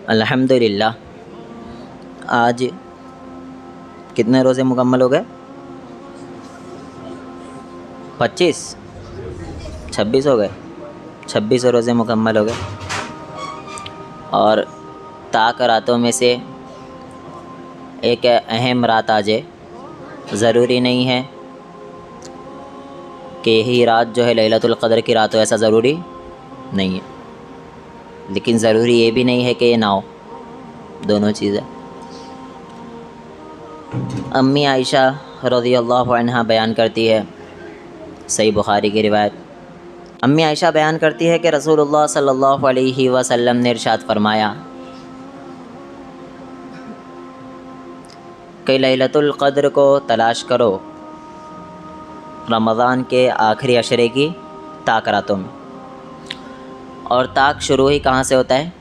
अल्हम्दुलिल्लाह। आज कितने रोज़े मुकम्मल हो गए? 25, 26 हो गए। 26 रोज़े मुकम्मल हो गए। और ताक रातों में से एक अहम रात आ जाए, ज़रूरी नहीं है कि यही रात जो है लैलतुल क़द्र की रात हो, ऐसा ज़रूरी नहीं है। लेकिन ज़रूरी ये भी नहीं है कि ये ना हो, दोनों चीज़ें। अम्मी आयशा रज़ियल्लाहु अन्हा बयान करती है, सही बुखारी की रिवायत। अम्मी आयशा बयान करती है कि रसूलुल्लाह सल्लल्लाहु अलैहि वसल्लम ने इरशाद फरमाया कि लैलतुल क़द्र को तलाश करो रमज़ान के आखिरी अशरे की ताक रातों में। और ताक शुरू ही कहाँ से होता है?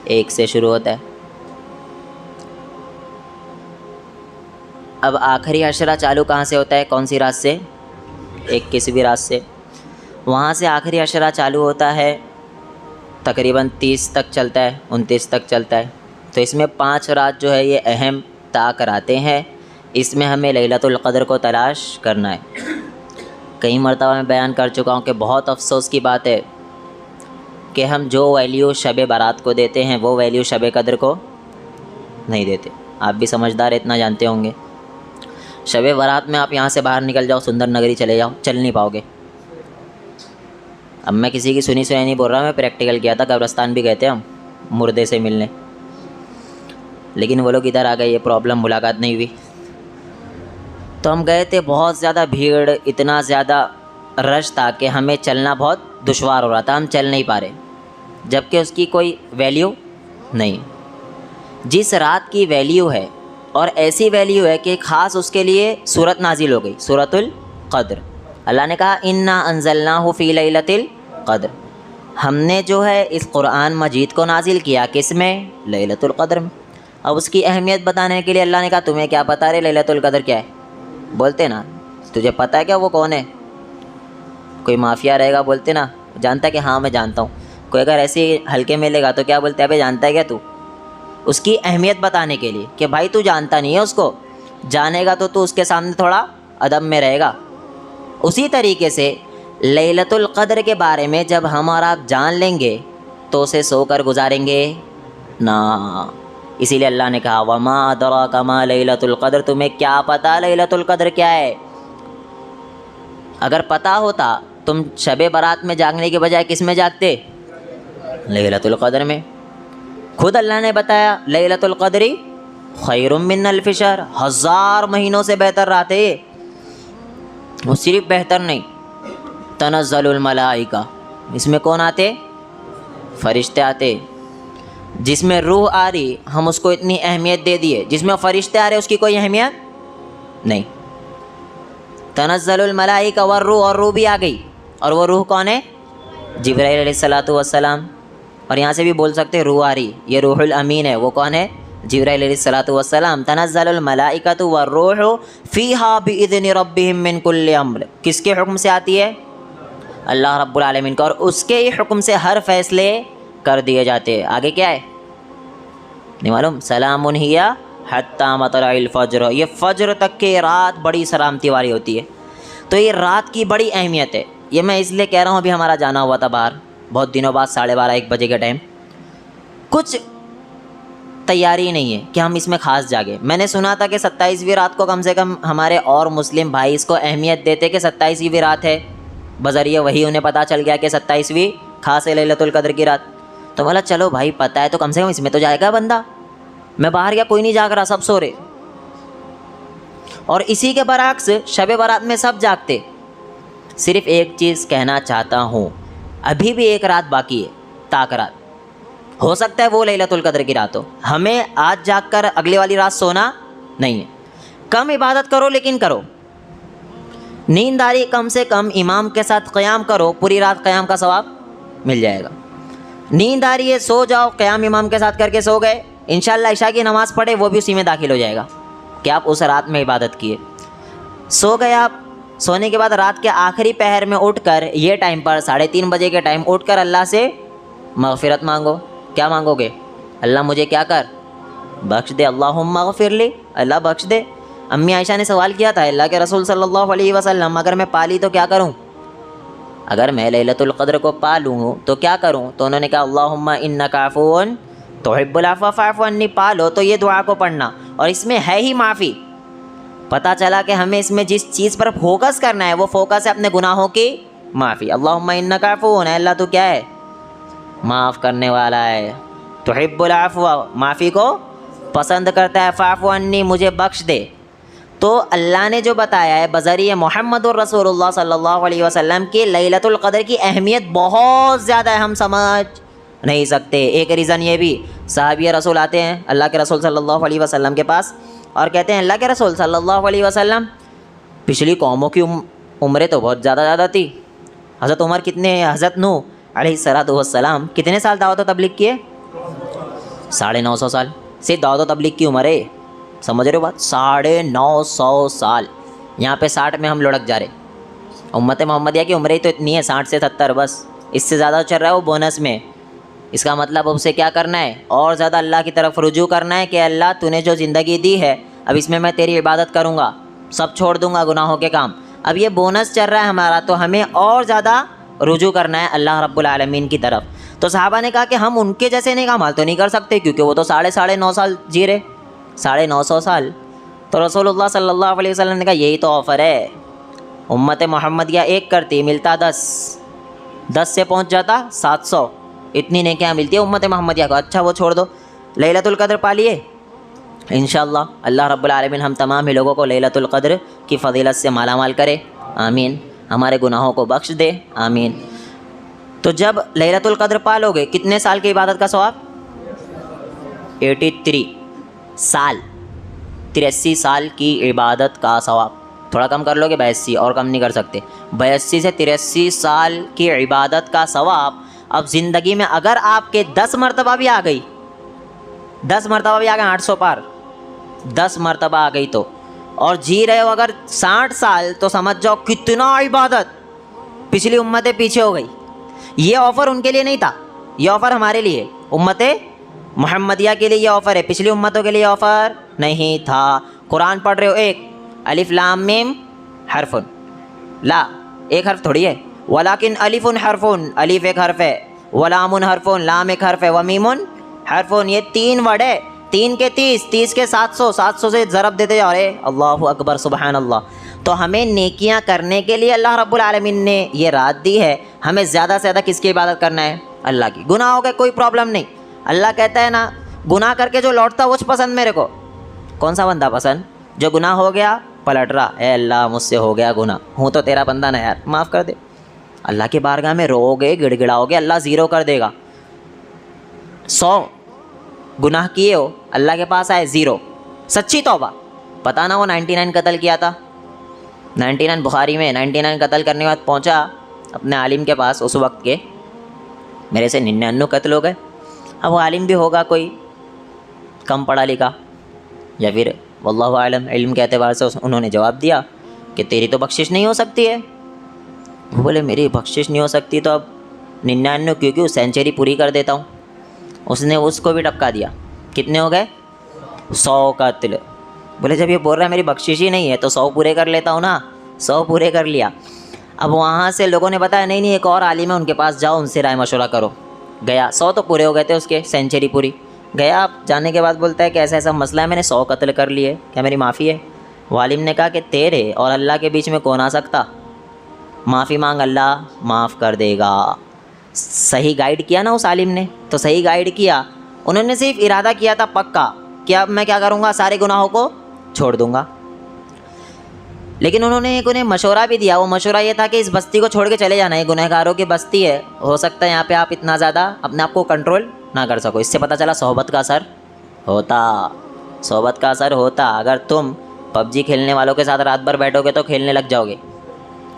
1 से शुरू होता है। अब आखिरी अशरा चालू कहाँ से होता है? कौन सी रात से? 21वीं रात से। वहाँ से आखिरी अशरा चालू होता है, तकरीबन 30 तक चलता है, 29 तक चलता है। तो इसमें 5 रात जो है ये अहम ताक रातें हैं। इसमें हमें लैलतुल क़द्र को तलाश करना है। कई मरतबा मैं बयान कर चुका हूँ कि बहुत अफसोस की बात है कि हम जो वैल्यू शब बारात को देते हैं वो वैल्यू शब क़द्र को नहीं देते। आप भी समझदार इतना जानते होंगे। शब बारात में आप यहाँ से बाहर निकल जाओ, सुंदर नगरी चले जाओ, चल नहीं पाओगे। अब मैं किसी की सुनी सुनी नहीं बोल रहा, मैं प्रैक्टिकल किया था। कब्रिस्तान भी गए थे हम मुर्दे से मिलने, लेकिन वो लोग इधर आ गए, ये प्रॉब्लम, मुलाकात नहीं हुई। तो हम गए थे, बहुत ज़्यादा भीड़, इतना ज़्यादा रश था कि हमें चलना बहुत दुश्वार हो रहा था, हम चल नहीं पा रहे, जबकि उसकी कोई वैल्यू नहीं। जिस रात की वैल्यू है, और ऐसी वैल्यू है कि ख़ास उसके लिए सूरत नाजिल हो गई, सूरतुल क़द्र। अल्लाह ने कहा इन्ना अंज़लनाहु फ़ी लैलतिल क़द्र, हमने जो है इस कुरान मजीद को नाजिल किया किस में? लैलतुल क़द्र में। अब उसकी अहमियत बताने के लिए अल्लाह ने कहा तुम्हें क्या पता रे लैलतुल क़द्र क्या है? बोलते ना, तुझे पता है क्या वो कौन है? कोई माफिया रहेगा, बोलते ना, जानता है कि हाँ मैं जानता हूँ। कोई अगर ऐसे हल्के में लेगा तो क्या बोलते हैं, अबे जानता है क्या तू? उसकी अहमियत बताने के लिए कि भाई तू जानता नहीं है उसको, जानेगा तो तू उसके सामने थोड़ा अदब में रहेगा। उसी तरीके से लैलतुल क़द्र के बारे में जब हम और आप जान लेंगे तो उसे सोकर गुजारेंगे ना। इसीलिए अल्लाह ने कहा वमा अदराका मा लैलतुल क़द्र, तुम्हें क्या पता लैलतुल क़द्र क्या है? अगर पता होता तुम शबे बारात में जागने के बजाय किस में जागते? लैलतुल क़द्र में। खुद अल्लाह ने बताया लैलतुल क़द्री खैरुम मिन अल्फ़ि शहर, 1000 महीनों से बेहतर रात है। वो सिर्फ बेहतर नहीं, तनज़्ज़लुल मलाइका, इसमें कौन आते? फ़रिश्ते आते। जिसमें रूह आ रही हम उसको इतनी अहमियत दे दिए, जिसमें फ़रिश्ते आ रहे उसकी कोई अहमियत नहीं। तनज़्ज़लुल मलाइका वर रूह, और रूह भी आ गई। और वो रूह कौन है? जिब्राइल अलैहिस्सलातु वस्सलाम। और यहाँ से भी बोल सकते हैं रूह आ रही, ये रूहुल अमीन है। वो कौन है? जिब्राइल अलैहिस्सलातु वस्सलाम। तनज़्ज़लुल मलाइकतु वर रूहु फ़ीहा बिइज़्नि रब्बिहिम मिन कुल्लि अम्र, किसके हुक्म से आती है? अल्लाह रब्बुल आलमीन का, और उसके ही हुक्म से हर फैसले कर दिए जाते हैं। आगे क्या है नहीं मालूम। सलामुन हिया हत्ता मतलअल फ़ज्र, ये फ़ज्र तक के रात बड़ी सलामती वाली होती है। तो ये रात की बड़ी अहमियत है। ये मैं इसलिए कह रहा हूँ, अभी हमारा जाना हुआ था बाहर बहुत दिनों बाद, 12:30-1 बजे के टाइम। कुछ तैयारी नहीं है कि हम इसमें ख़ास जागे। मैंने सुना था कि 27वीं रात को कम से कम हमारे और मुस्लिम भाई इसको अहमियत देते कि 27वीं रात है, बज़रिए वही उन्हें पता चल गया कि 27वीं ख़ास है लैलतुल क़द्र की रात। तो बोला चलो भाई पता है तो कम से कम इसमें तो जाएगा बंदा। मैं बाहर गया, कोई नहीं जाग रहा, सब सो रहे। और इसी के बरअक्स शब बारात में सब जागते। सिर्फ़ एक चीज़ कहना चाहता हूँ, अभी भी एक रात बाकी है, ताक रात। हो सकता है वो लैलतुल क़द्र की रात हो। हमें आज जागकर अगले वाली रात सोना नहीं है। कम इबादत करो लेकिन करो। नींद आ रही, कम से कम इमाम के साथ क़याम करो, पूरी रात क़याम का सवाब मिल जाएगा। नींद आ रही है, सो जाओ, क़याम इमाम के साथ करके सो गए, इंशाअल्लाह इशा की नमाज़ पढ़े, वो भी उसी में दाखिल हो जाएगा कि आप उस रात में इबादत किए। सो गए आप, सोने के बाद रात के आखिरी पहर में उठकर, ये टाइम पर 3:30 बजे के टाइम उठकर अल्लाह से मग़फ़िरत मांगो, क्या मांगोगे? अल्लाह मुझे क्या कर, बख्श दे, अल्लाहुम्मा गफिरली, अल्लाह बख्श दे। अम्मी आयशा ने सवाल किया था, अल्लाह के रसूल सल्लल्लाहु अलैहि वसल्लम अगर मैं पाली तो क्या करूं? अगर मैं लैलतुल क़द्र को पा लूँ तो क्या करूं? तो उन्होंने कहा अल्लाहुम्मा इन्नका अफ़ुव्वुन तुहिब्बुल अफ़्व फ़अफ़ु अन्नी। पा लो तो ये दुआ को पढ़ना, और इसमें है ही माफ़ी। पता चला कि हमें इसमें जिस चीज़ पर फोकस करना है वो फोकस है अपने गुनाहों की माफ़ी। अल्लाहुम्मा इन्नका अफ़ुव्वुन, अल्लाह तू क्या है, माफ़ करने वाला है। तुहिब्बुल अफ़्व, माफ़ी को पसंद करता है। फ़अफ़ु अन्नी, मुझे बख्श दे। तो अल्लाह ने जो बताया है बज़रिए मुहम्मदुर रसूलुल्लाह सल्लल्लाहु अलैहि वसल्लम की लैलतुल क़द्र की अहमियत बहुत ज़्यादा है, हम समझ नहीं सकते। एक रीज़न ये भी, सहाबी रसूल आते हैं अल्लाह के रसूल सल्लल्लाहु अलैहि वसल्लम के पास और कहते हैं अल्लाह के रसूल सल्लल्लाहु अलैहि वसल्लम, पिछली कौमों की उम्रें तो बहुत ज़्यादा थी। हज़रत उमर कितने, हज़रत नूह अलैहिस्सलातु वस्सलाम कितने साल दावत व तबलीग किए? 950 साल। सिर्फ दावत व तबलीग की उम्र है, समझ रहे हो बात? 950 साल। यहाँ पे 60 में हम लुढ़क जा रहे। उम्मत मोहम्मदिया की उम्र ही तो इतनी है, 60 से 70 बस। इससे ज़्यादा चल रहा है वो बोनस में। इसका मतलब उसे क्या करना है, और ज़्यादा अल्लाह की तरफ रुजू करना है कि अल्लाह तूने जो ज़िंदगी दी है अब इसमें मैं तेरी इबादत करूँगा, सब छोड़ दूँगा गुनाहों के काम। अब ये बोनस चल रहा है हमारा, तो हमें और ज़्यादा रुजू करना है अल्लाह रब्बुल आलमीन की तरफ। तो सहाबा ने कहा कि हम उनके जैसे नेक अमाल तो नहीं कर सकते, क्योंकि वो तो 9.5 साल जी रहे, 950 साल। तो रसूलुल्लाह सल्लल्लाहु अलैहि वसल्लम ने कहा यही तो ऑफ़र है। उम्मत मोहम्मदिया एक करती, मिलता 10 से पहुंच जाता 700। इतनी नेकियां मिलती है उम्मत मोहम्मदिया को। अच्छा वो छोड़ दो, लैलतुल क़द्र पा लिए इंशाअल्लाह। अल्लाह रब्बुल आलमीन हम तमाम ही लोगों को लैलतुल क़द्र की फ़जीलत से मालामाल करे, आमीन। हमारे गुनाहों को बख्श दे, आमीन। तो जब लैलतुल क़द्र पा लोगे, कितने साल की इबादत का सवाब? 83 साल, 83 साल की इबादत का सवाब। थोड़ा कम कर लोगे, 82, और कम नहीं कर सकते। 82 से 83 साल की इबादत का सवाब। अब ज़िंदगी में अगर आपके 10 मरतबा भी आ गई, 10 मरतबा भी आ गए, 800 पार, 10 मरतबा आ गई तो, और जी रहे हो अगर 60 साल, तो समझ जाओ कितना इबादत, पिछली उम्मतें पीछे हो गई। ये ऑफ़र उनके लिए नहीं था, ये ऑफ़र हमारे लिए, उम्मते मुहम्मदिया के लिए ये ऑफ़र है, पिछली उम्मतों के लिए ऑफ़र नहीं था। कुरान पढ़ रहे हो, एक अलिफ लाम मीम हरफुन, ला एक हर्फ थोड़ी है, वलाकिन अलिफुन हरफुन, अलिफ एक हर्फ है, वलामुन हरफुन, लाम एक हर्फ है, वमीमुन हरफुन, ये 3 वर्ड है। 3 के 30, 30 के 700, 700 से ज़रब देते जाओ, अरे अल्लाहु अकबर सुबहान अल्लाह। तो हमें नेकियां करने के लिए अल्लाह रब्बुल आलमीन ने ये रात दी है। हमें ज़्यादा से ज़्यादा किसकी इबादत करना है? अल्लाह की। गुनाह हो गए कोई प्रॉब्लम नहीं, अल्लाह कहता है ना, गुनाह करके जो लौटता वो पसंद मेरे को। कौन सा बंदा पसंद? जो गुनाह हो गया पलट रहा, ए अल्लाह मुझसे हो गया गुनाह, हूँ तो तेरा बंदा ना यार, माफ़ कर दे। अल्लाह के बारगाह में रोओगे, गिड़गिड़ाओगे, अल्लाह ज़ीरो कर देगा। 100 गुनाह किए हो, अल्लाह के पास आए 0, सच्ची तौबा। पता ना वो 99 कत्ल किया था, 99 बुखारी में 99 कत्ल करने के बाद पहुँचा अपने आलिम के पास, उस वक्त के मेरे से 99 कत्ल हो गए। अब वो आलिम भी होगा कोई कम पढ़ा लिखा, या फिर वल्लाहु आलम इल्म के एतबार से उन्होंने जवाब दिया कि तेरी तो बख्शिश नहीं हो सकती है। वो बोले मेरी बख्शिश नहीं हो सकती तो अब 99 क्योंकि सेंचुरी पूरी कर देता हूँ। उसने उसको भी टपका दिया, कितने हो गए? 100 कत्ल। बोले जब ये बोल रहा है मेरी बख्शिश ही नहीं है तो 100 पूरे कर लेता हूँ ना, 100 पूरे कर लिया। अब वहाँ से लोगों ने बताया नहीं एक और आलिम है, उनके पास जाओ, उनसे राय मशवरा करो। गया, 100 तो पूरे हो गए थे उसके, सेंचुरी पूरी। गया, जाने के बाद बोलता है कि ऐसा ऐसा मसला है, मैंने 100 कत्ल कर लिए, क्या मेरी माफ़ी है? वो आलिम ने कहा कि तेरे और अल्लाह के बीच में कौन आ सकता, माफ़ी मांग, अल्लाह माफ़ कर देगा। सही गाइड किया ना उस आलिम ने, तो सही गाइड किया। उन्होंने सिर्फ इरादा किया था पक्का कि अब मैं क्या करूँगा, सारे गुनाहों को छोड़ दूँगा। लेकिन उन्होंने एक उन्हें मशवरा भी दिया। वो मशवरा ये था कि इस बस्ती को छोड़ के चले जाना, ये गुनहगारों की बस्ती है, हो सकता है यहाँ पे आप इतना ज़्यादा अपने आप को कंट्रोल ना कर सको। इससे पता चला सोहबत का असर होता, सोहबत का असर होता। अगर तुम पबजी खेलने वालों के साथ रात भर बैठोगे तो खेलने लग जाओगे,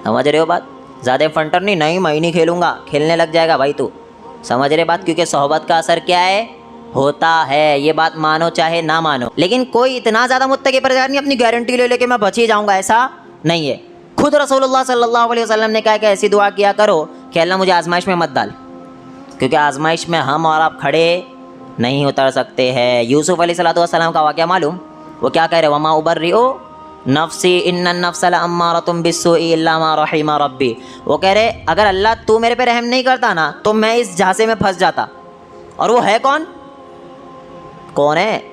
समझ रहे हो बात? ज़्यादा फंटर नहीं, मैं नहीं खेलूँगा, खेलने लग जाएगा भाई तू, समझ रहे बात? क्योंकि सोहबत का असर क्या है, होता है। ये बात मानो चाहे ना मानो। लेकिन कोई इतना ज़्यादा मुत्तकी परहेज़गार नहीं अपनी गारंटी ले लेके मैं बच ही जाऊँगा, ऐसा नहीं है। खुद रसूलुल्लाह सल्लल्लाहु अलैहि वसल्लम ने कहा कि ऐसी दुआ किया करो कि अल्लाह मुझे आजमाइश में मत डाल, क्योंकि आजमाइश में हम और आप खड़े नहीं उतर सकते हैं। यूसुफ अलैहिस्सलाम का वाक़या मालूम, वो क्या कह रहे, वमा उबर्रिउ नफ्सी इन्नन नफ्स लअम्मारतुम बिस्सूइ इल्ला मा रहिम रब्बी। वो कह रहे अगर अल्लाह तू मेरे पे रहम नहीं करता ना तो मैं इस झांसे में फंस जाता। और वो है कौन? कौन है?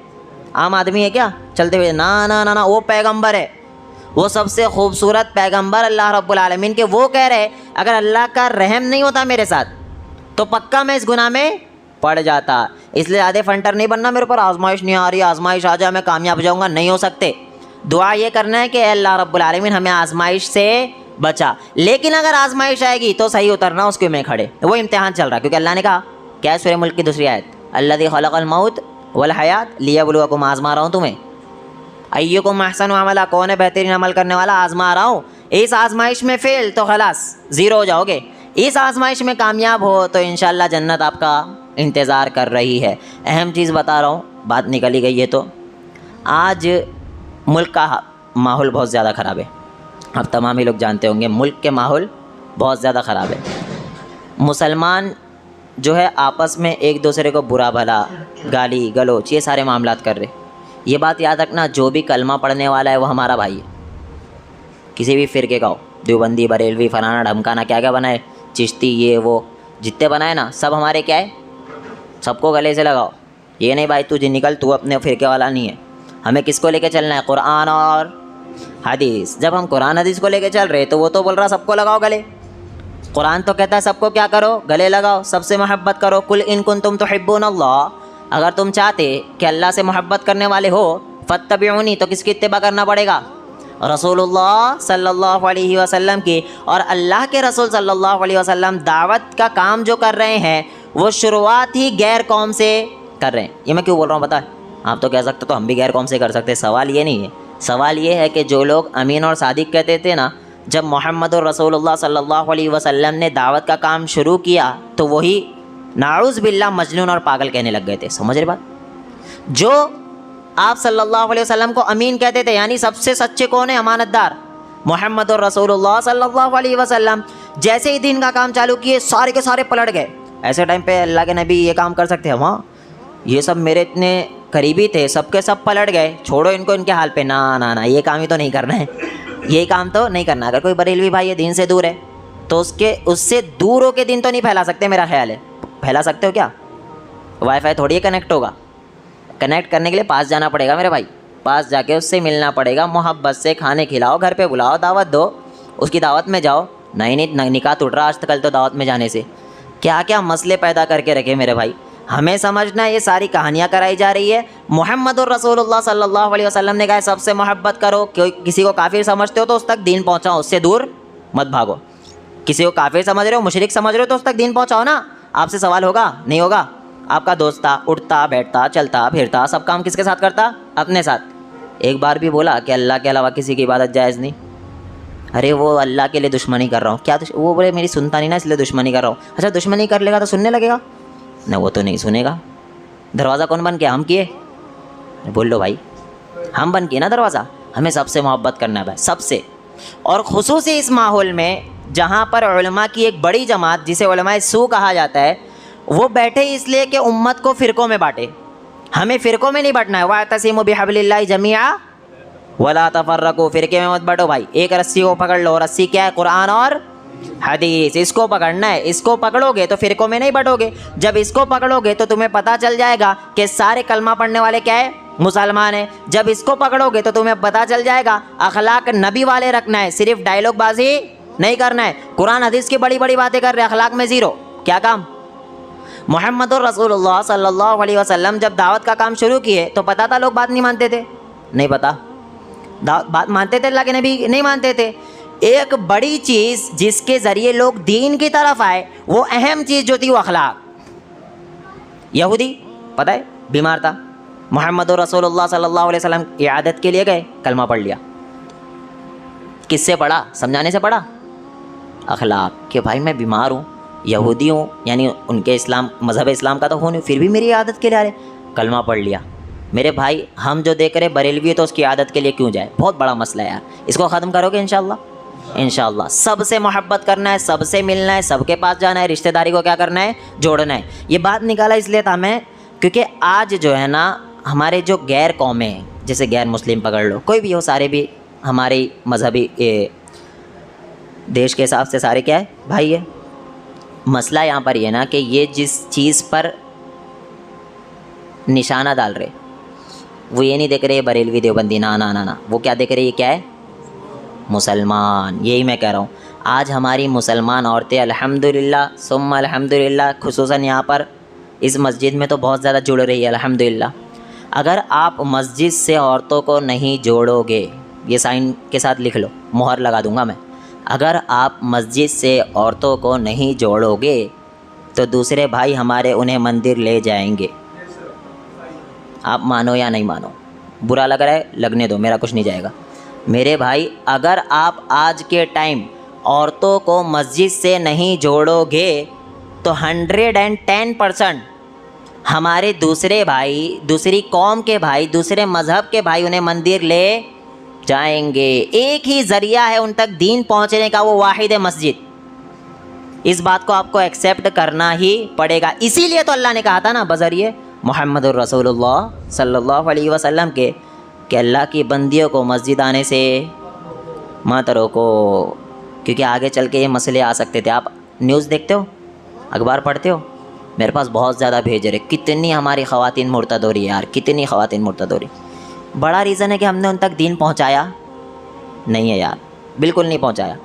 आम आदमी है क्या चलते हुए? ना ना ना ना, वो पैगंबर है, वो सबसे खूबसूरत पैगंबर अल्लाह रब्बुल आलमीन के। वो कह रहे अगर अल्लाह का रहम नहीं होता मेरे साथ तो पक्का मैं इस गुनाह में पड़ जाता। इसलिए ज़्यादा फंटर नहीं बनना, मेरे ऊपर आजमाइश नहीं आ रही, आजमाइश आ जाए मैं कामयाब हो जाऊँगा, नहीं हो सकते। दुआ ये करना है कि अल्लाह रब्बुल आलमीन हमें आजमाइश से बचा। लेकिन अगर आजमाइश आएगी तो सही उतरना उसके में खड़े, वो इम्तिहान चल रहा है। क्योंकि अल्लाह ने कहा क्या, सूरह मुल्क की दूसरी आयत, अल्लज़ी खलक़ल मौत वल हयात लियब्लुवकुम, आज़मा रहा हूँ तुम्हें, अय्युकुम अहसनु अमला, कौन है बेहतरीन अमल करने वाला, आज़मा रहा हूँ। इस आजमाइश में फेल तो खलास ज़ीरो हो जाओगे, इस आजमाइश में कामयाब हो तो इंशाअल्लाह जन्नत आपका इंतज़ार कर रही है। अहम चीज़ बता रहा हूँ, बात निकली गई है तो आज मुल्क का माहौल बहुत ज़्यादा ख़राब है। अब तमाम ही लोग जानते होंगे मुल्क के माहौल बहुत ज़्यादा ख़राब है। मुसलमान जो है आपस में एक दूसरे को बुरा भला, गाली गलोच, ये सारे मामलात कर रहे। ये बात याद रखना, जो भी कलमा पढ़ने वाला है वो हमारा भाई है, किसी भी फ़िरके का हो, देवबंदी बरेलवी फलाना ढमकाना क्या क्या बनाए, चिश्ती ये वो जितने बनाए ना सब हमारे क्या है, सबको गले से लगाओ। ये नहीं भाई तुझे निकल, तू अपने फ़िरके वाला नहीं है। हमें किसको लेके चलना है, कुरान और हदीस। जब हम कुरान हदीस को लेके चल रहे तो वो तो बोल रहा सबको लगाओ गले। कुरान तो कहता है सबको क्या करो, गले लगाओ, सबसे मोहब्बत करो। कुल इन कुंतुम तुहिब्बूनल्लाह, अगर तुम चाहते कि अल्लाह से मोहब्बत करने वाले हो, फत्तबिऊनी, तो किसकी इत्तिबा करना पड़ेगा, रसूलुल्लाह सल्लल्लाहु अलैहि वसल्लम की। और अल्लाह के रसूल सल्लल्लाहु अलैहि वसल्लम दावत का काम जो कर रहे हैं वो शुरुआत ही गैर कौम से कर रहे हैं। ये मैं क्यों बोल रहा हूँ पता है, आप तो कह सकते तो हम भी गैर कौम से कर सकते। सवाल ये नहीं है, सवाल ये है कि जो लोग अमीन और सादिक कहते थे ना, जब मोहम्मद और रसूलुल्लाह सल्लल्लाहु अलैहि वसल्लम ने दावत का काम शुरू किया तो वही नाउज़ बिल्लाह मजनून और पागल कहने लग गए थे। समझ रहे बात? जो आप सल्लल्लाहु अलैहि वसल्लम को अमीन कहते थे, यानी सबसे सच्चे कौन है, अमानतदार, मोहम्मद और रसूलुल्लाह सल्लल्लाहु अलैहि वसल्लम। जैसे ही दीन का काम चालू किए सारे के सारे पलट गए। ऐसे टाइम पे अल्लाह के नबी ये काम कर सकते हैं? हाँ, ये सब मेरे इतने करीबी थे, सबके सब पलट गए, छोड़ो इनको इनके हाल पे। ना ना ना, ये काम ही तो नहीं करना है, ये काम तो नहीं करना। अगर कोई बरेलवी भाई ये दीन से दूर है तो उससे दूर होकर दीन तो नहीं फैला सकते, मेरा ख्याल है। फैला सकते हो क्या? वाईफाई थोड़ी कनेक्ट होगा, कनेक्ट करने के लिए पास जाना पड़ेगा मेरे भाई, पास जाके उससे मिलना पड़ेगा, मोहब्बत से खाने खिलाओ, घर पे बुलाओ, दावत दो, उसकी दावत में जाओ। नहीं निकाह टूट रहा आज कल तो दावत में जाने से। क्या क्या मसले पैदा करके रखे मेरे भाई। हमें समझना है ये सारी कहानियाँ कराई जा रही है। मोहम्मद और रसूलुल्लाह सल्लल्लाहु अलैहि वसल्लम ने कहा सबसे मोहब्बत करो। किसी को काफिर समझते हो तो उस तक दीन पहुँचाओ, उससे दूर मत भागो। किसी को काफिर समझ रहे हो, मुशरिक समझ रहे हो तो उस तक दीन पहुँचाओ ना। आपसे सवाल होगा? नहीं होगा। आपका दोस्त था, उठता बैठता चलता फिरता सब काम किसके साथ करता? अपने साथ। एक बार भी बोला कि अल्लाह के अलावा किसी की इबादत जायज़ नहीं? अरे वो अल्लाह के लिए दुश्मनी कर रहा हूँ। क्या वो बोले मेरी सुनता नहीं ना इसलिए दुश्मनी कर रहा हूँ। अच्छा दुश्मनी कर लेगा तो सुनने लगेगा ना? वो तो नहीं सुनेगा। दरवाज़ा कौन बंद किया? हम किए? बोल लो भाई, हम बंद किए ना दरवाज़ा। हमें सबसे मोहब्बत करना है भाई, सबसे। और खुसूसी इस माहौल में जहाँ पर उलमा की एक बड़ी जमात जिसे उलमाए सू कहा जाता है, वो बैठे इसलिए कि उम्मत को फ़िरक़ों में बांटे। हमें फ़िरक़ों में नहीं बांटना है। वातसिमू बिहब्लिल्लाहि जमीआ वला तफर्रकू, फ़िरक़े में मत बांटो भाई, एक रस्सी को पकड़ लो। रस्सी क्या है? कुरान और हदीस, इसको पकड़ना है। इसको पकड़ोगे तो फ़िरक़ों में नहीं बटोगे। जब इसको पकड़ोगे तो तुम्हें पता चल जाएगा कि सारे कलमा पढ़ने वाले क्या है? मुसलमान है। जब इसको पकड़ोगे तो तुम्हें पता चल जाएगा अखलाक नबी वाले रखना है, सिर्फ डायलॉग बाजी नहीं करना है। कुरान हदीस की बड़ी बड़ी बातें कर रहे हैं, अखलाक में ज़ीरो। क्या काम? मोहम्मद और रसूलुल्लाह सल्लल्लाहु अलैहि वसल्लम जब दावत का काम शुरू किए तो पता था लोग बात नहीं मानते थे? नहीं पता। बात मानते थे, अल्लाह के नबी नहीं मानते थे। एक बड़ी चीज़ जिसके ज़रिए लोग दीन की तरफ आए, वो अहम चीज़ जो थी वो अखलाक। यहूदी पता है बीमार था, मोहम्मद और रसूलुल्लाह सल्लल्लाहु अलैहि वसल्लम इयादत के लिए गए, कलमा पढ़ लिया। किससे पढ़ा? समझाने से पढ़ा? अखलाक कि भाई मैं बीमार हूँ, यहूदी हूँ, यानी उनके इस्लाम मज़हब इस्लाम का तो हो नहीं, फिर भी मेरी आदत के लिए आ रहे, कलमा पढ़ लिया। मेरे भाई हम जो देख रहे बरेलवी है तो उसकी आदत के लिए क्यों जाए? बहुत बड़ा मसला है यार। इसको ख़त्म करोगे इंशाअल्लाह। इंशाअल्लाह सबसे मोहब्बत करना है, सबसे मिलना है, सबके पास जाना है, रिश्तेदारी को क्या करना है? जोड़ना है। ये बात निकाला इसलिए था मैं क्योंकि आज जो है ना हमारे जो गैर कौमें हैं, जैसे गैर मुस्लिम पकड़ लो, कोई भी हो, सारे भी हमारे मजहबी देश के हिसाब से सारे क्या है भाई है। मसला यहाँ पर ये ना कि ये जिस चीज़ पर निशाना डाल रहे, वो ये नहीं देख रहे बरेलवी देवबंदी, ना ना ना ना, वो क्या देख रहे, ये क्या है, मुसलमान। यही मैं कह रहा हूँ, आज हमारी मुसलमान औरतें अल्हम्दुलिल्लाह सुम्मा अल्हम्दुलिल्लाह, खुसूसन यहाँ पर इस मस्जिद में तो बहुत ज़्यादा जुड़ रही है अल्हम्दुलिल्लाह। अगर आप मस्जिद से औरतों को नहीं जोड़ोगे, ये साइन के साथ लिख लो, मोहर लगा दूंगा मैं, अगर आप मस्जिद से औरतों को नहीं जोड़ोगे तो दूसरे भाई हमारे उन्हें मंदिर ले जाएंगे। आप मानो या नहीं मानो, बुरा लग रहा है लगने दो, मेरा कुछ नहीं जाएगा। मेरे भाई, अगर आप आज के टाइम औरतों को मस्जिद से नहीं जोड़ोगे तो 110% हमारे दूसरे भाई, दूसरी कौम के भाई, दूसरे मज़हब के भाई उन्हें मंदिर ले जाएंगे। एक ही ज़रिया है उन तक दीन पहुंचने का, वो वाहिद है मस्जिद। इस बात को आपको एक्सेप्ट करना ही पड़ेगा। इसीलिए तो अल्लाह ने कहा था ना बज़रिए मुहम्मदुर रसूलुल्लाह सल्लल्लाहु अलैहि वसल्लम के कि अल्लाह की बंदियों को मस्जिद आने से मत रोको, क्योंकि आगे चल के ये मसले आ सकते थे। आप न्यूज़ देखते हो, अखबार पढ़ते हो, मेरे पास बहुत ज़्यादा भेज रहे, कितनी हमारी ख़वातीन मुर्तद हो रही है यार, कितनी ख़वातीन मुर्तद हो रही। बड़ा रीज़न है कि हमने उन तक दीन पहुंचाया नहीं है यार, बिल्कुल नहीं पहुंचाया।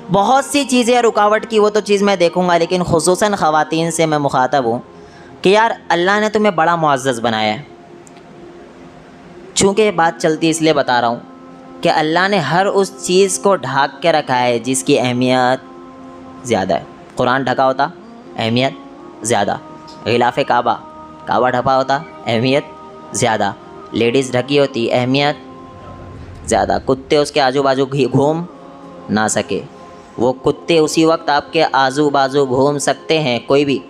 बहुत सी चीज़ें रुकावट की, वो तो चीज़ मैं देखूंगा, लेकिन खुसूसन ख़वातीन से मैं मुखातब हूँ कि यार अल्लाह ने तुम्हें बड़ा मुअज़्ज़ज़ बनाया है। चूँकि ये बात चलती इसलिए बता रहा हूँ कि अल्लाह ने हर उस चीज़ को ढक के रखा है जिसकी अहमियत ज़्यादा है। कुरान ढका होता, अहमियत ज़्यादा। गिलाफ़े काबा, काबा ढका होता, अहमियत ज़्यादा। लेडीज़ ढकी होती, अहमियत ज़्यादा। कुत्ते उसके आजू बाजू घूम ना सके, वो कुत्ते उसी वक्त आपके आजू बाजू घूम सकते हैं। कोई भी,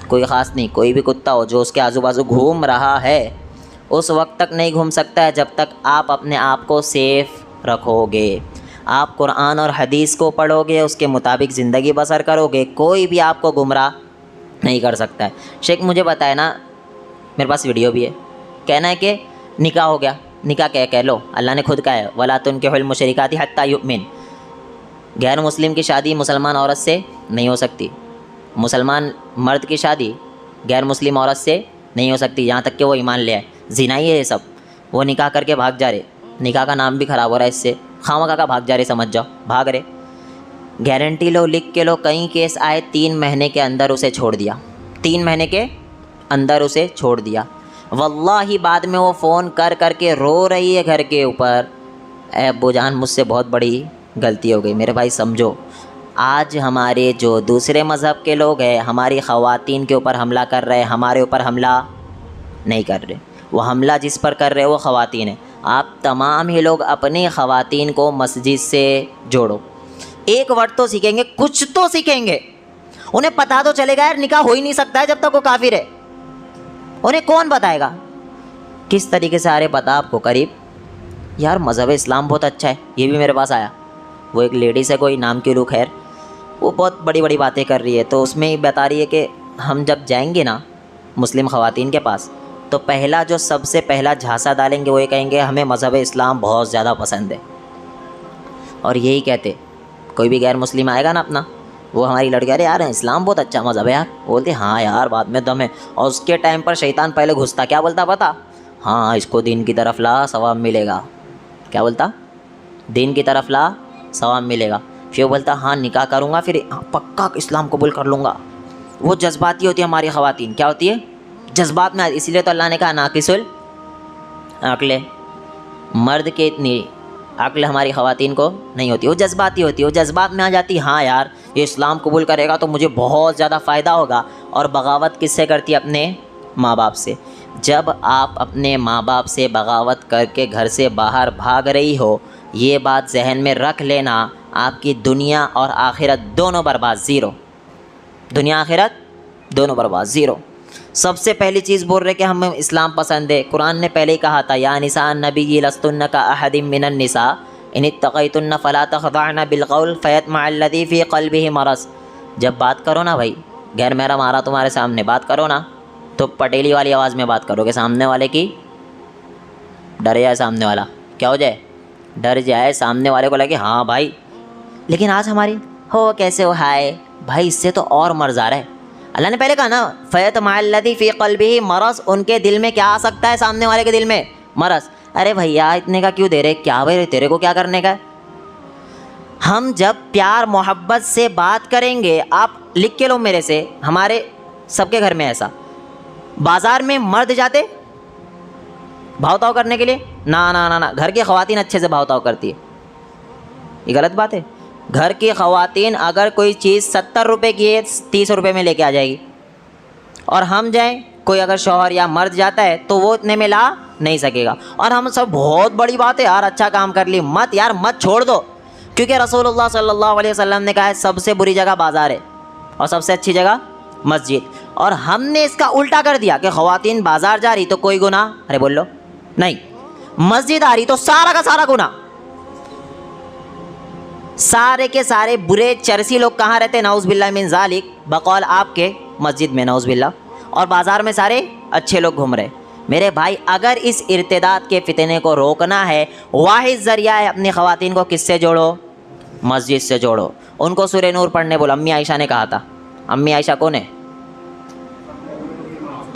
कोई ख़ास नहीं, कोई भी कुत्ता हो जो उसके आजू बाजू घूम रहा है उस वक्त तक नहीं घूम सकता है जब तक आप अपने आप को सेफ़ रखोगे, आप कुरान और हदीस को पढ़ोगे, उसके मुताबिक ज़िंदगी बसर करोगे। कोई भी आपको गुमराह नहीं कर सकता है। शेख मुझे बताए ना, मेरे पास वीडियो भी है, कहना है कि निकाह हो गया, निकाह क्या कह लो, अल्लाह ने खुद कहा है वला तुनकिहुल मुशरिकाति हत्ता युमिन। गैर मुस्लिम की शादी मुसलमान औरत से नहीं हो सकती, मुसलमान मर्द की शादी गैर मुस्लिम औरत से नहीं हो सकती यहाँ तक कि वो ईमान ले आए। ज़िना ही है ये सब। वो निकाह करके भाग जा रहे, निकाह का नाम भी ख़राब हो रहा है इससे, खामखा का भाग जा रहे, समझ जाओ भाग रहे। गारंटी लो, लिख के लो, कई केस आए 3 महीने के अंदर उसे छोड़ दिया, 3 महीने के अंदर उसे छोड़ दिया। वल्लाही बाद में वो फ़ोन कर कर के रो रही है घर के ऊपर, ए अब्बू जान मुझसे बहुत बड़ी गलती हो गई। मेरे भाई समझो, आज हमारे जो दूसरे मज़हब के लोग हैं हमारी ख़वातीन के ऊपर हमला कर रहे हैं, हमारे ऊपर हमला नहीं कर रहे। वो हमला जिस पर कर रहे हैं वो ख़वातीन है। आप तमाम ही लोग अपनी ख़वातीन को मस्जिद से जोड़ो। एक वर्ड तो सीखेंगे, कुछ तो सीखेंगे, उन्हें पता तो चलेगा यार निकाह हो ही नहीं सकता है जब तक वो काफिर है। उन्हें कौन बताएगा किस तरीके से? अरे पता आपको करीब यार मज़हब इस्लाम बहुत अच्छा है। ये भी मेरे पास आया, वो एक लेडीज़ है, कोई नाम की रूह, खैर वो बहुत बड़ी बड़ी बातें कर रही है। तो उसमें ही बता रही है कि हम जब जाएंगे ना मुस्लिम ख़वातीन के पास तो पहला जो सबसे पहला झांसा डालेंगे वो ये कहेंगे हमें मज़हब इस्लाम बहुत ज़्यादा पसंद है। और यही कहते कोई भी गैर मुस्लिम आएगा ना अपना, वो हमारी लड़की, अरे यार इस्लाम बहुत अच्छा मज़हब है यार, बोलते हाँ यार बात में दम है। और उसके टाइम पर शैतान पहले घुसता, क्या बोलता पता? हाँ इसको दीन की तरफ ला, सवाब मिलेगा। क्या बोलता? दीन की तरफ ला, सवाब मिलेगा। फिर बोलता हाँ निकाह करूँगा, फिर पक्का इस्लाम कबूल कर लूँगा। वो जज्बाती होती है हमारी ख़वातीन, क्या होती है? जज्बात में। इसीलिए तो अल्लाह ने कहा नाकिसुल अक्ल, मर्द के इतनी अक्ल हमारी ख़वातीन को नहीं होती, वो जज्बाती होती है। वो जज्बात में आ जाती, हाँ यार ये इस्लाम कबूल करेगा तो मुझे बहुत ज़्यादा फ़ायदा होगा। और बगावत किससे करती है? अपने माँ बाप से। जब आप अपने माँ बाप से बगावत करके घर से बाहर भाग रही हो, ये बात जहन में रख लेना, आपकी दुनिया और आखिरत दोनों बर्बाद, ज़ीरो। दुनिया आखिरत दोनों बर्बाद, ज़ीरो। सबसे पहली चीज़ बोल रहे कि हमें इस्लाम पसंद है। कुरान ने पहले ही कहा था या निसा नबी लस्तुन्ना का अहदिम मिनन निसा इन इत्तक़ैतुन्ना फ़ला तख़दअना बिलक़ौल फ़यतमअल्लज़ी फ़ी क़ल्बिही मरज़। जब बात करो ना भाई, गैर महरम आ रहा तुम्हारे सामने, बात करो ना तो पटेली वाली आवाज़ में बात करोगे सामने वाले की, डर जाए सामने वाला, क्या हो जाए, डर जाए, सामने वाले को लगे हाँ भाई। लेकिन आज हमारी हो कैसे हो हाय भाई, इससे तो और मर्ज आ रहा है। अल्लाह ने पहले कहा ना फ़यत माल्लदी फ़ी क़ल्बिही मरज़, उनके दिल में क्या आ सकता है, सामने वाले के दिल में मरज़। अरे भैया इतने का क्यों दे रहे, क्या भाई तेरे को क्या करने का है। हम जब प्यार मोहब्बत से बात करेंगे, आप लिख के लो मेरे से, हमारे सबके घर में ऐसा, बाज़ार में मर्द जाते भाव ताव करने के लिए, ना ना ना ना, घर की ख़वातीन अच्छे से भाव ताव करती है, ये गलत बात है। घर की ख़वातीन अगर कोई चीज़ 70 रुपये की है 30 रुपये में लेके आ जाएगी, और हम जाएं, कोई अगर शौहर या मर्द जाता है तो वो इतने में ला नहीं सकेगा। और हम सब बहुत बड़ी बात है यार, अच्छा काम कर ली, मत यार मत छोड़ दो, क्योंकि रसूलुल्लाह सल्लल्लाहु अलैहि वसल्लम ने कहा है सबसे बुरी जगह बाज़ार है और सबसे अच्छी जगह मस्जिद। और हमने इसका उल्टा कर दिया कि ख़वातीन बाज़ार जा रही तो कोई गुनाह, अरे बोल लो नहीं, मस्जिद आ रही तो सारा का सारा गुनाह। सारे के सारे बुरे चरसी लोग कहाँ रहते, नाउज़ बिल्लाह मिन ज़ालिक, बकौल आपके मस्जिद में नाउज़ बिल्लाह, और बाज़ार में सारे अच्छे लोग घूम रहे। मेरे भाई अगर इस इर्तिदाद के फितने को रोकना है, वाहिद ज़रिया है अपनी ख़वातीन को किससे जोड़ो, मस्जिद से जोड़ो। उनको सूरह नूर पढ़ने बोलो। अम्मी आयशा ने कहा था, अम्मी आयशा कौन है,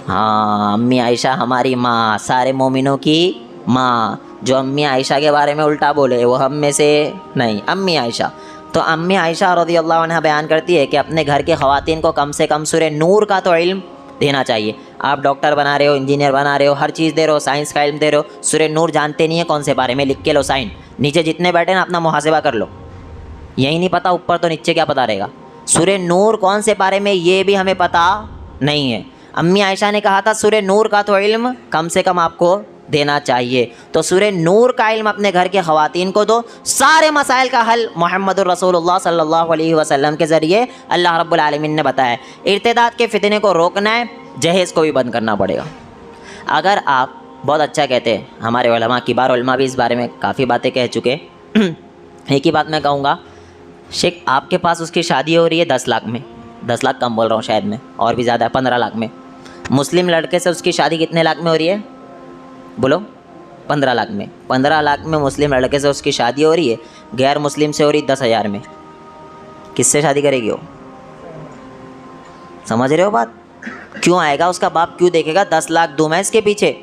हाँ अम्मी आयशा हमारी माँ, सारे मोमिनों की माँ। जो अम्मी आयशा के बारे में उल्टा बोले वो हम में से नहीं, अम्मी आयशा। तो अम्मी आयशा रज़ियल्लाहु अन्हा बयान करती है कि अपने घर के ख़वातीन को कम से कम सूरह नूर का तो इल्म देना चाहिए। आप डॉक्टर बना रहे हो, इंजीनियर बना रहे हो, हर चीज़ दे रहे हो, साइंस का इल्म दे रहे हो, सूरह नूर जानते नहीं है कौन से बारे में, लिख के लो साइन, नीचे जितने बैठे ना अपना मुहासिबा कर लो, यही नहीं पता ऊपर तो नीचे क्या पता रहेगा। सूरह नूर कौन से बारे में ये भी हमें पता नहीं है। अम्मी आयशा ने कहा था सूरह नूर का तो इल्म कम से कम आपको देना चाहिए। तो सूरह नूर का इल्म अपने घर के ख़वातीन को दो, सारे मसाइल का हल मोहम्मदुर रसूलुल्लाह सल्लल्लाहु अलैहि वसल्लम के ज़रिए अल्लाह रब्बुल आलमीन ने बताया। इर्तिदाद के फितने को रोकना है, जहेज़ को भी बंद करना पड़ेगा। अगर आप बहुत अच्छा कहते हैं, हमारे उलमा किबार उलमा भी इस बारे में काफ़ी बातें कह चुके एक ही बात मैं कहूँगा, शेख आपके पास उसकी शादी हो रही है 10 लाख में, 10 लाख कम बोल रहा हूँ शायद मैं, और भी ज़्यादा 15 लाख में। मुस्लिम लड़के से उसकी शादी कितने लाख में हो रही है, बोलो 15 लाख में। 15 लाख में मुस्लिम लड़के से उसकी शादी हो रही है, गैर मुस्लिम से हो रही 10,000 में। किससे शादी करेगी वो, समझ रहे हो बात। क्यों आएगा उसका बाप, क्यों देखेगा 10 लाख दूँ मैं इसके पीछे।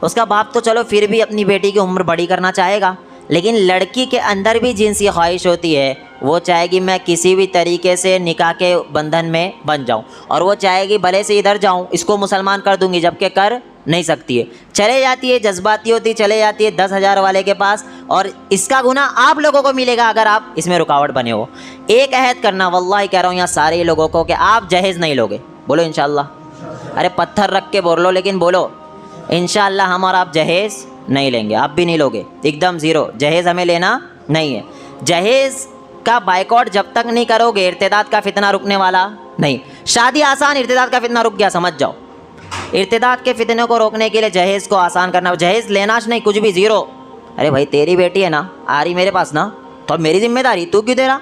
उसका बाप तो चलो फिर भी अपनी बेटी की उम्र बड़ी करना चाहेगा, लेकिन लड़की के अंदर भी जिनसी ख्वाहिश होती है, वो चाहेगी मैं किसी भी तरीके से निकाह के बंधन में बन जाऊं, और वो चाहेगी भले से इधर जाऊं, इसको मुसलमान कर दूंगी, जबकि कर नहीं सकती है, चले जाती है, जज्बाती होती चले जाती है 10,000 वाले के पास, और इसका गुनाह आप लोगों को मिलेगा अगर आप इसमें रुकावट बने हो। एक अहद करना, वल्लाही कह रहा हूँ यहाँ सारे लोगों को, कि आप जहेज़ नहीं लोगे, बोलो इंशाअल्लाह। अरे पत्थर रख के बोल लो, लेकिन बोलो इंशाअल्लाह हम और आप जहेज़ नहीं लेंगे, आप भी नहीं लोगे, एकदम ज़ीरो, जहेज़ हमें लेना नहीं है। जहेज़ का बाइकआउट जब तक नहीं करोगे, इर्तिदाद का फितना रुकने वाला नहीं। शादी आसान, इर्तिदाद का फितना रुक गया, समझ जाओ। इर्तिदाद के फितने को रोकने के लिए जहेज़ को आसान करना, जहेज़ लेना नहीं, कुछ भी ज़ीरो। अरे भाई तेरी बेटी है ना, आ रही मेरे पास ना, तो अब मेरी जिम्मेदारी, तू क्यों दे रहा।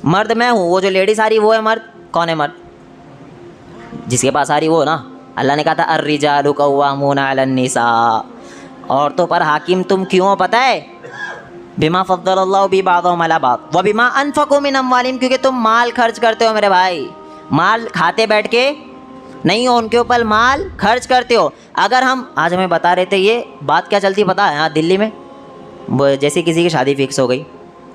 मर्द मैं हूँ, वो जो लेडीज़ आ रही वो है मर्द। कौन है मर्द, जिसके पास आ रही वो ना। अल्लाह ने कहा था अर्रिजालु कव्वामूना अलन निसा, औरतों पर हाकिम तुम क्यों हो पता है, बिमा फद्दलल्लाहु बि बादहुम अला बाद व बिमा अनफक़ू मिन अम्वालिहिम, क्योंकि तुम माल खर्च करते हो मेरे भाई, माल खाते बैठ के नहीं हो, उनके ऊपर माल खर्च करते हो। अगर हम आज हमें बता रहे थे, ये बात क्या चलती पता है, यहाँ दिल्ली में जैसे किसी की शादी फिक्स हो गई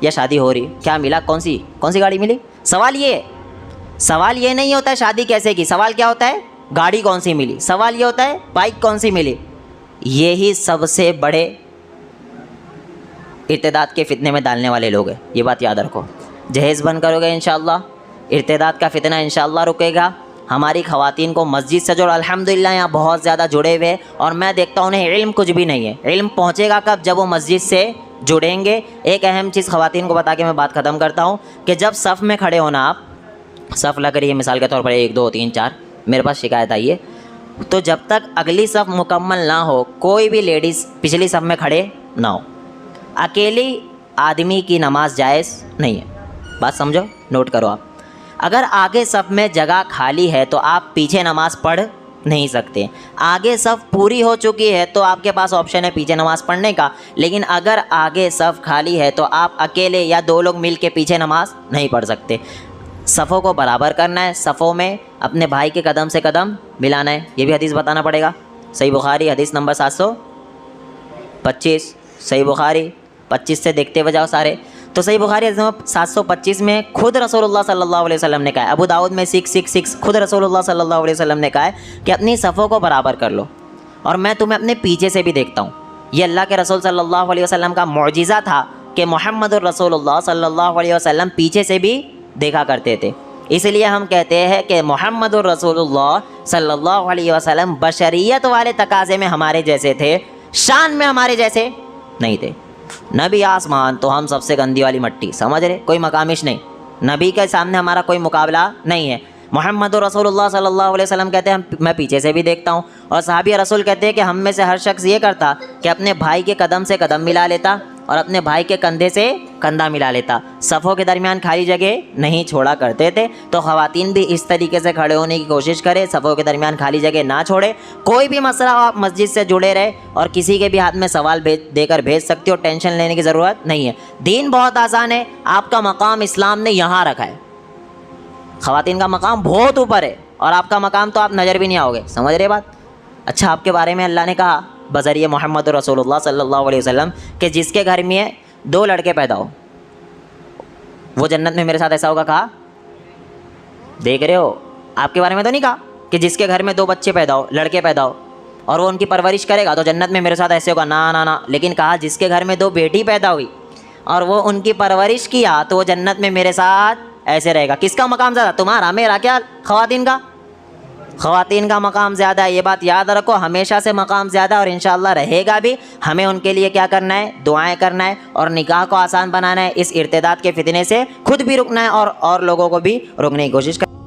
या शादी हो रही, क्या मिला, कौन सी गाड़ी मिली। सवाल ये नहीं होता है शादी कैसे की, सवाल क्या होता है गाड़ी कौन सी मिली, सवाल ये होता है बाइक कौन सी मिली। यही सबसे बड़े इर्तिदाद के फितने में डालने वाले लोग हैं, ये बात याद रखो। जहेज़ बंद करोगे इंशाअल्लाह, इर्तिदाद का फितना इंशाअल्लाह रुकेगा। हमारी ख़वातीन को मस्जिद से जोड़, अल्हम्दुलिल्लाह यहाँ बहुत ज़्यादा जुड़े हुए, और मैं देखता हूँ उन्हें इल्म कुछ भी नहीं है। इल्म पहुँचेगा कब, जब वो मस्जिद से जुड़ेंगे। एक अहम चीज़ ख़वातीन को बता के मैं बात ख़त्म करता हूँ कि जब सफ़ में खड़े होना, आप सफ़ लग रही है मिसाल के तौर पर 1 2 3 4, मेरे पास शिकायत आई है, तो जब तक अगली सफ़ मुकम्मल ना हो, कोई भी लेडीज़ पिछली सफ़ में खड़े ना हो। अकेली आदमी की नमाज जायज़ नहीं है, बात समझो, नोट करो आप। अगर आगे सफ़ में जगह खाली है तो आप पीछे नमाज़ पढ़ नहीं सकते। आगे सफ़ पूरी हो चुकी है तो आपके पास ऑप्शन है पीछे नमाज़ पढ़ने का, लेकिन अगर आगे सफ़ खाली है तो आप अकेले या दो लोग मिल के पीछे नमाज़ नहीं पढ़ सकते। सफ़ों को बराबर करना है, सफ़ों में अपने भाई के कदम से कदम मिलाना है। ये भी हदीस बताना पड़ेगा। सही बुखारी हदीस नंबर 725, सही बुखारी 25 से देखते हुए जाओ सारे। तो सही बुखारी हदीस नंबर 725 में खुद रसूलुल्लाह सल्लल्लाहु अलैहि वसल्लम ने कहा है, अबू दाऊद में 666 खुद रसूलुल्लाह सल्लल्लाहु अलैहि वसल्लम ने कहा है कि अपनी सफ़ों को बराबर कर लो और मैं तुम्हें अपने पीछे से भी देखता हूँ। ये अल्लाह के रसूल सल्लल्लाहु अलैहि वसल्लम का मौजिज़ा था कि मुहम्मदुर रसूलुल्लाह सल्लल्लाहु अलैहि वसल्लम पीछे से भी देखा करते थे। इसलिए हम कहते हैं कि मुहम्मदुर रसूलुल्लाह सल्लल्लाहु अलैहि वसल्लम बशरियत वाले तकाज़े में हमारे जैसे थे, शान में हमारे जैसे नहीं थे। नबी आसमान तो हम सबसे गंदी वाली मट्टी, समझ रहे, कोई मकामिश नहीं। नबी के सामने हमारा कोई मुकाबला नहीं है। मुहम्मदुर रसूलुल्लाह सल्लल्लाहु अलैहि वसल्लम कहते हैं मैं पीछे से भी देखता हूँ, और सहाबी रसूल कहते हैं कि हम में से हर शख्स ये करता कि अपने भाई के कदम से कदम मिला लेता और अपने भाई के कंधे से कंधा मिला लेता। सफ़ों के दरमियान खाली जगह नहीं छोड़ा करते थे। तो ख़वातीन भी इस तरीके से खड़े होने की कोशिश करें, सफ़ों के दरमियान खाली जगह ना छोड़े। कोई भी मसला आप मस्जिद से जुड़े रहे और किसी के भी हाथ में सवाल देकर भेज सकते हो, टेंशन लेने की ज़रूरत नहीं है। दीन बहुत आसान है, आपका मकाम इस्लाम ने यहाँ रखा है। ख़वातीन का मकाम बहुत ऊपर है और आपका मकाम तो आप नज़र भी नहीं आओगे, समझ रहे बात। अच्छा, आपके बारे में अल्लाह ने कहा बज़रिए मोहम्मद रसूलुल्लाह सल्लल्लाहु अलैहि वसल्लम कि जिसके घर में दो लड़के पैदा हो वो जन्नत में मेरे साथ ऐसा होगा। कहा, देख रहे हो, आपके बारे में तो नहीं कहा कि जिसके घर में दो बच्चे पैदा हो, लड़के पैदा हो और वो उनकी परवरिश करेगा तो जन्नत में मेरे साथ ऐसे होगा, ना ना ना। लेकिन कहा जिसके घर में दो बेटी पैदा हुई और वो उनकी परवरिश किया तो वो जन्नत में मेरे साथ ऐसे रहेगा। किसका मकाम ज़्यादा, तुम्हारा मेरा, क्या ख़वातीन का? ख़वातीन का मकाम ज़्यादा है, ये बात याद रखो। हमेशा से मकाम ज़्यादा और इंशाअल्लाह रहेगा भी। हमें उनके लिए क्या करना है, दुआएं करना है और निकाह को आसान बनाना है। इस इर्तिदाद के फितने से खुद भी रुकना है और लोगों को भी रोकने की कोशिश करना है।